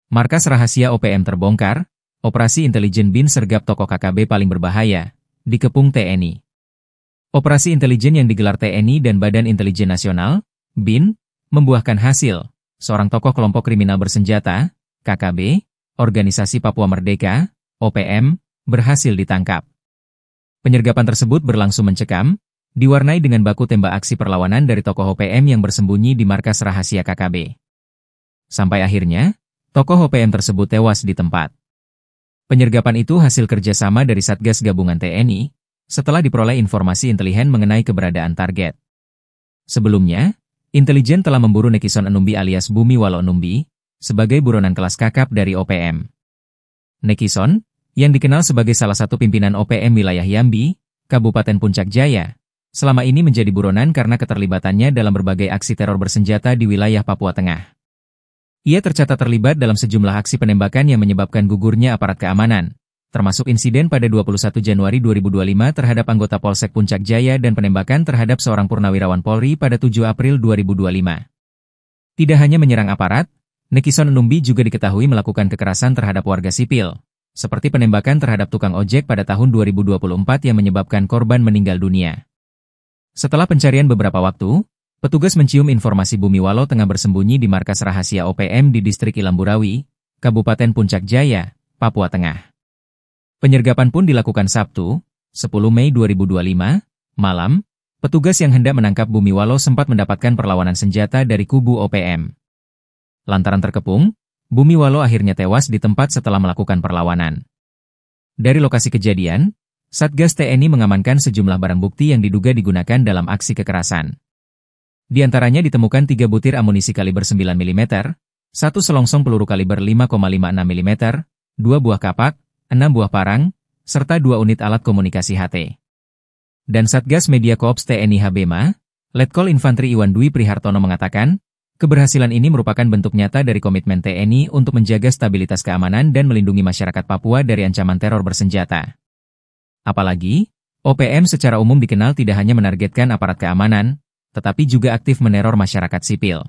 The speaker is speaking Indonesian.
Markas rahasia OPM terbongkar, Operasi Intelijen BIN sergap tokoh KKB paling berbahaya, dikepung TNI. Operasi intelijen yang digelar TNI dan Badan Intelijen Nasional, BIN, membuahkan hasil. Seorang tokoh kelompok kriminal bersenjata, KKB, Organisasi Papua Merdeka, OPM, berhasil ditangkap. Penyergapan tersebut berlangsung mencekam, diwarnai dengan baku tembak aksi perlawanan dari tokoh OPM yang bersembunyi di markas rahasia KKB. Sampai akhirnya, tokoh OPM tersebut tewas di tempat. Penyergapan itu hasil kerjasama dari Satgas Gabungan TNI, setelah diperoleh informasi intelijen mengenai keberadaan target. Sebelumnya, intelijen telah memburu Nekison Enumbi alias Bumi Walo Enumbi, sebagai buronan kelas kakap dari OPM. Nekison, yang dikenal sebagai salah satu pimpinan OPM wilayah Yambi, Kabupaten Puncak Jaya, selama ini menjadi buronan karena keterlibatannya dalam berbagai aksi teror bersenjata di wilayah Papua Tengah. Ia tercatat terlibat dalam sejumlah aksi penembakan yang menyebabkan gugurnya aparat keamanan, termasuk insiden pada 21 Januari 2025 terhadap anggota Polsek Puncak Jaya dan penembakan terhadap seorang purnawirawan Polri pada 7 April 2025. Tidak hanya menyerang aparat, Nekison Enumbi juga diketahui melakukan kekerasan terhadap warga sipil, seperti penembakan terhadap tukang ojek pada tahun 2024 yang menyebabkan korban meninggal dunia. Setelah pencarian beberapa waktu, petugas mencium informasi Bumi Walo tengah bersembunyi di markas rahasia OPM di distrik Ilamburawi, Kabupaten Puncak Jaya, Papua Tengah. Penyergapan pun dilakukan Sabtu, 10 Mei 2025, malam, petugas yang hendak menangkap Bumi Walo sempat mendapatkan perlawanan senjata dari kubu OPM. Lantaran terkepung, Bumi Walo akhirnya tewas di tempat setelah melakukan perlawanan. Dari lokasi kejadian, Satgas TNI mengamankan sejumlah barang bukti yang diduga digunakan dalam aksi kekerasan. Di antaranya ditemukan 3 butir amunisi kaliber 9 mm, 1 selongsong peluru kaliber 5,56 mm, 2 buah kapak, 6 buah parang, serta 2 unit alat komunikasi HT. Dan Satgas Media Korps TNI HBMA, Letkol Infantri Iwan Dwi Prihartono mengatakan, keberhasilan ini merupakan bentuk nyata dari komitmen TNI untuk menjaga stabilitas keamanan dan melindungi masyarakat Papua dari ancaman teror bersenjata. Apalagi, OPM secara umum dikenal tidak hanya menargetkan aparat keamanan, tetapi juga aktif meneror masyarakat sipil.